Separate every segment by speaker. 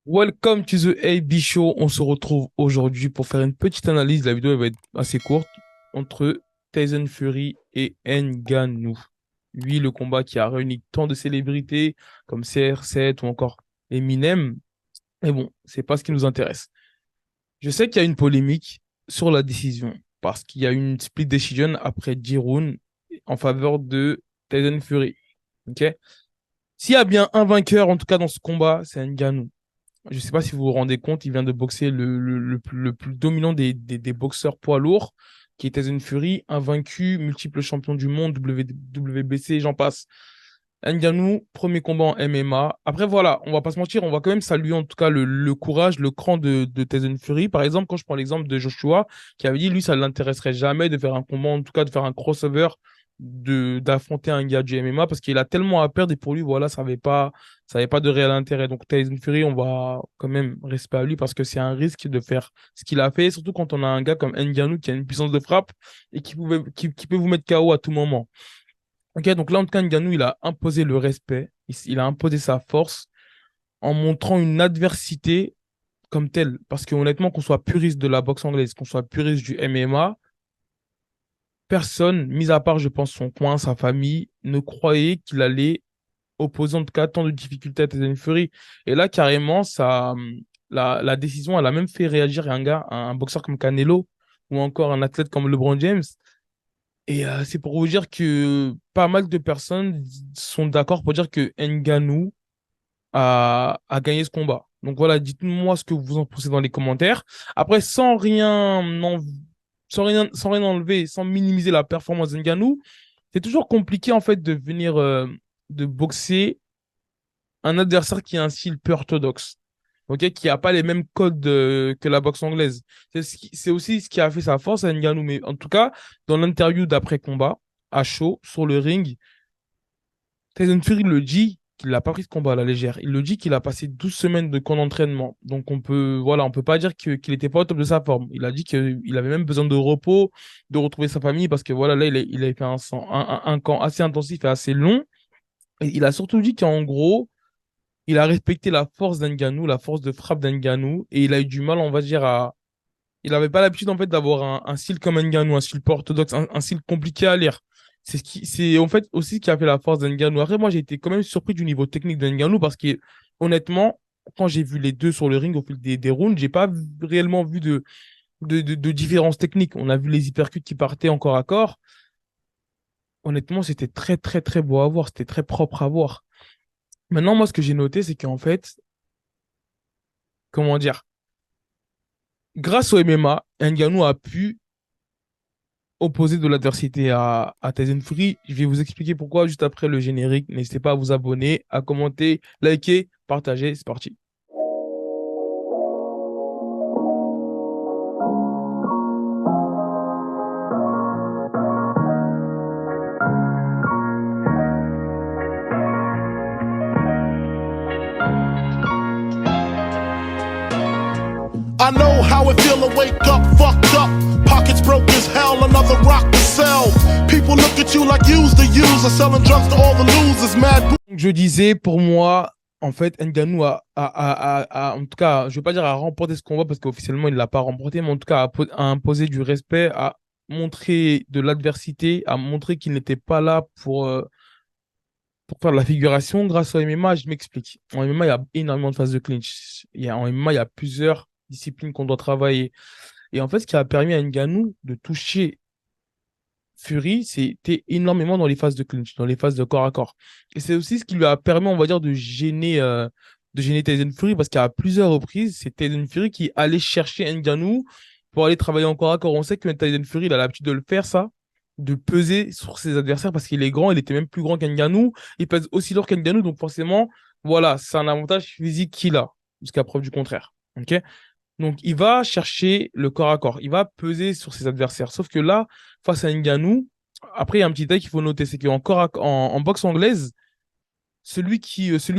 Speaker 1: Welcome to the AB Show. On se retrouve aujourd'hui pour faire une petite analyse. La vidéo elle va être assez courte entre Tyson Fury et Ngannou. Oui, le combat qui a réuni tant de célébrités comme CR7 ou encore Eminem. Mais bon, c'est pas ce qui nous intéresse. Je sais qu'il y a une polémique sur la décision parce qu'il y a une split decision après 10 rounds en faveur de Tyson Fury. Ok? S'il y a bien un vainqueur, en tout cas dans ce combat, c'est Ngannou. Je ne sais pas si vous vous rendez compte, il vient de boxer le plus dominant des boxeurs poids lourds, qui est Tyson Fury, invaincu, multiple champion du monde, WBC, j'en passe. Ngannou, premier combat en MMA. Après, voilà, on va pas se mentir, on va quand même saluer en tout cas le courage, le cran de Tyson Fury. Par exemple, quand je prends l'exemple de Joshua, qui avait dit, lui, ça ne l'intéresserait jamais de faire un combat, en tout cas de faire un crossover, d'affronter un gars du MMA, parce qu'il a tellement à perdre et pour lui, voilà, ça avait pas de réel intérêt. Donc Tyson Fury, on va quand même respect à lui parce que c'est un risque de faire ce qu'il a fait, surtout quand on a un gars comme Ngannou qui a une puissance de frappe et qui peut vous mettre KO à tout moment. Ok, donc là, en tout cas, Ngannou, il a imposé le respect, il a imposé sa force en montrant une adversité comme telle. Parce que honnêtement, qu'on soit puriste de la boxe anglaise, qu'on soit puriste du MMA, personne, mis à part, je pense, son coin, sa famille, ne croyait qu'il allait opposer en tout cas tant de difficultés à Tyson Fury. Et là, carrément, la décision, elle a même fait réagir un boxeur comme Canelo ou encore un athlète comme LeBron James. Et c'est pour vous dire que pas mal de personnes sont d'accord pour dire que Ngannou a gagné ce combat. Donc voilà, dites-moi ce que vous en pensez dans les commentaires. Après, sans rien enlever, sans minimiser la performance d'Ngannou, c'est toujours compliqué en fait de venir de boxer un adversaire qui a un style peu orthodoxe, ok, qui n'a pas les mêmes codes que la boxe anglaise. C'est aussi ce qui a fait sa force à Ngannou. Mais en tout cas, dans l'interview d'après-combat, à chaud, sur le ring, Tyson Fury le dit qu'il n'a pas pris ce combat à la légère. Il le dit qu'il a passé 12 semaines de camp d'entraînement. Donc on peut pas dire qu'il n'était pas au top de sa forme. Il a dit qu'il avait même besoin de repos, de retrouver sa famille parce que voilà, là, il a fait un camp assez intensif et assez long. Et il a surtout dit qu'en gros, il a respecté la force d'Ngannou, la force de frappe d'Ngannou, et il a eu du mal, on va dire, à. Il n'avait pas l'habitude, en fait, d'avoir un style comme Ngannou, un style pas orthodoxe, un style compliqué à lire. C'est en fait aussi ce qui a fait la force d'Ngannou. Après, moi, j'ai été quand même surpris du niveau technique d'Ngannou parce que, honnêtement, quand j'ai vu les deux sur le ring au fil des rounds, j'ai pas réellement vu de différence technique. On a vu les hypercuts qui partaient encore à corps. Honnêtement, c'était très, très, très beau à voir. C'était très propre à voir. Maintenant, moi, ce que j'ai noté, c'est qu'en fait, comment dire, grâce au MMA, Ngannou a pu opposer de l'adversité à Tyson Fury. Je vais vous expliquer pourquoi juste après le générique. N'hésitez pas à vous abonner, à commenter, liker, partager. C'est parti.
Speaker 2: I know how it feel to wake up fucked up. Pockets broke as hell, another rock to sell. People look at you like you's the user, selling drugs to all the losers, mad.
Speaker 1: Donc, je disais, pour moi, en fait, Ngannou en tout cas, je ne veux pas dire a remporté ce combat parce qu'officiellement, il ne l'a pas remporté, mais en tout cas, a imposé du respect, a montré de l'adversité, a montré qu'il n'était pas là pour faire de la figuration grâce au MMA. Je m'explique. En MMA, il y a énormément de phases de clinch. En MMA, il y a plusieurs disciplines qu'on doit travailler. Et en fait, ce qui a permis à Ngannou de toucher Fury, c'était énormément dans les phases de clinch, dans les phases de corps à corps. Et c'est aussi ce qui lui a permis, on va dire, de gêner Tyson Fury, parce qu'à plusieurs reprises, c'est Tyson Fury qui allait chercher Ngannou pour aller travailler en corps à corps. On sait que Tyson Fury, il a l'habitude de le faire, ça, de peser sur ses adversaires, parce qu'il est grand, il était même plus grand qu'Ngannou, il pèse aussi lourd qu'Ngannou, donc forcément, voilà, c'est un avantage physique qu'il a, jusqu'à preuve du contraire. Ok? Donc, il va chercher le corps à corps. Il va peser sur ses adversaires. Sauf que là, face à Ngannou, après, il y a un petit détail qu'il faut noter, c'est en boxe anglaise, celui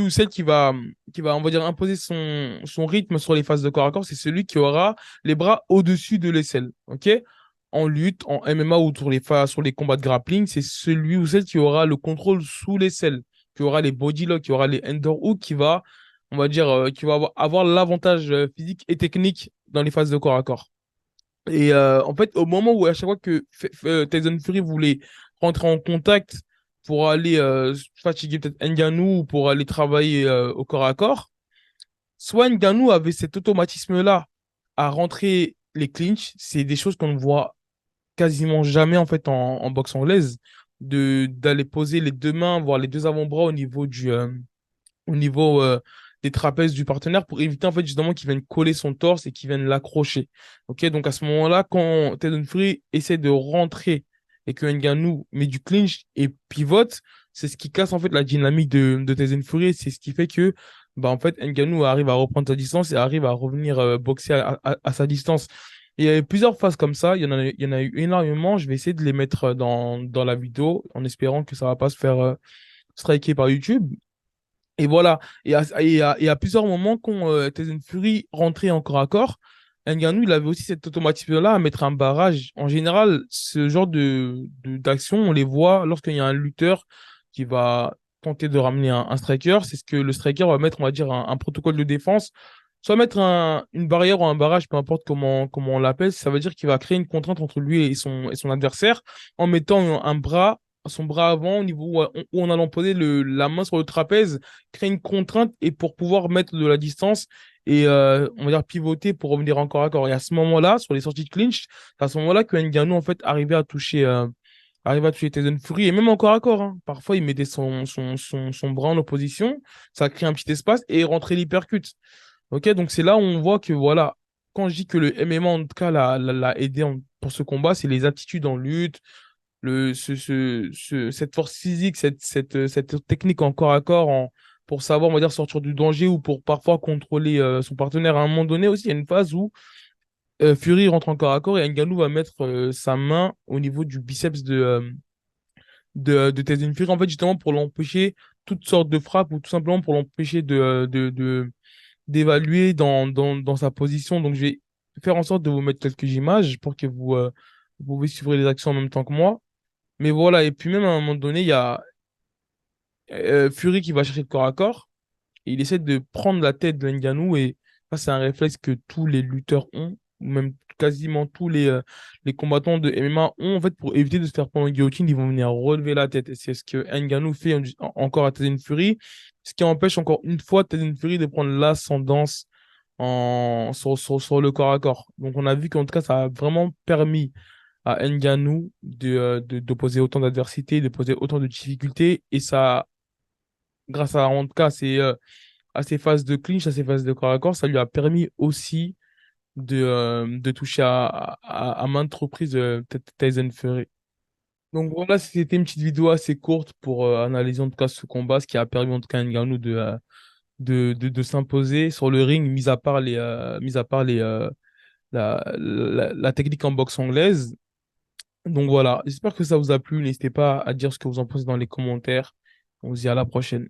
Speaker 1: ou celle qui va, on va dire, imposer son rythme sur les phases de corps à corps, c'est celui qui aura les bras au-dessus de l'aisselle. OK? En lutte, en MMA ou sur les combats de grappling, c'est celui ou celle qui aura le contrôle sous l'aisselle, qui aura les body locks, qui aura les underhooks, qui va, on va dire, qui va avoir l'avantage physique et technique dans les phases de corps à corps. Et en fait, au moment où à chaque fois que Tyson Fury voulait rentrer en contact pour aller fatiguer peut-être Ngannou ou pour aller travailler au corps à corps, soit Ngannou avait cet automatisme-là à rentrer les clinches. C'est des choses qu'on ne voit quasiment jamais en fait en boxe anglaise, d'aller poser les deux mains, voire les deux avant-bras au niveau des trapèzes du partenaire pour éviter en fait justement qu'il vienne coller son torse et qu'il vienne l'accrocher. Ok, donc à ce moment-là, quand Tyson Fury essaie de rentrer et que Ngannou met du clinch et pivote, c'est ce qui casse en fait la dynamique de Tyson Fury. C'est ce qui fait que bah en fait Ngannou arrive à reprendre sa distance et arrive à revenir boxer à sa distance. Et il y avait plusieurs phases comme ça. Il y en a eu énormément. Je vais essayer de les mettre dans la vidéo en espérant que ça va pas se faire striker par YouTube. Et voilà. Et à plusieurs moments, quand Tyson Fury rentrait en corps à corps, Ngannou, il avait aussi cet automatisme-là à mettre un barrage. En général, ce genre d'action, on les voit lorsqu'il y a un lutteur qui va tenter de ramener un striker. C'est ce que le striker va mettre, on va dire, un protocole de défense. Soit mettre une barrière ou un barrage, peu importe comment on l'appelle. Ça veut dire qu'il va créer une contrainte entre lui et son adversaire en mettant son bras avant, au niveau où en allant poser la main sur le trapèze, créer une contrainte et pour pouvoir mettre de la distance et on va dire pivoter pour revenir encore à corps. Et à ce moment-là, sur les sorties de clinch, c'est à ce moment-là que Ngannou en fait arrivait à toucher Tyson Fury et même encore à corps. Hein. Parfois, il mettait son bras en opposition, ça crée un petit espace et rentrait l'hypercute. Ok, donc c'est là où on voit que voilà, quand je dis que le MMA en tout cas l'a aidé pour ce combat, c'est les attitudes en lutte cette force physique, cette technique en corps à corps pour savoir, on va dire, sortir du danger ou pour parfois contrôler son partenaire. À un moment donné aussi, il y a une phase où Fury rentre en corps à corps et Ngannou va mettre sa main au niveau du biceps de Tyson Fury, en fait, justement pour l'empêcher toutes sortes de frappes ou tout simplement pour l'empêcher d'évaluer dans sa position. Donc, je vais faire en sorte de vous mettre quelques images pour que vous pouvez suivre les actions en même temps que moi. Mais voilà, et puis même à un moment donné, il y a Fury qui va chercher le corps à corps, et il essaie de prendre la tête de Ngannou, et ça, c'est un réflexe que tous les lutteurs ont, ou même quasiment tous les combattants de MMA ont, en fait, pour éviter de se faire prendre en guillotine, ils vont venir relever la tête. Et c'est ce que Ngannou fait encore à Tyson Fury, ce qui empêche encore une fois Tyson Fury de prendre l'ascendance sur le corps à corps. Donc on a vu qu'en tout cas, ça a vraiment permis à Ngannou d'opposer autant d'adversité, de poser autant de difficultés. Et ça, grâce à, en tout cas, à ces phases de clinch, à ces phases de corps à corps, ça lui a permis aussi de toucher à maintes reprises Tyson Fury. Donc voilà, c'était une petite vidéo assez courte pour analyser en tout cas ce combat, ce qui a permis en tout cas à Ngannou de s'imposer sur le ring, mis à part la technique en boxe anglaise. Donc voilà, j'espère que ça vous a plu. N'hésitez pas à dire ce que vous en pensez dans les commentaires. On se dit à la prochaine.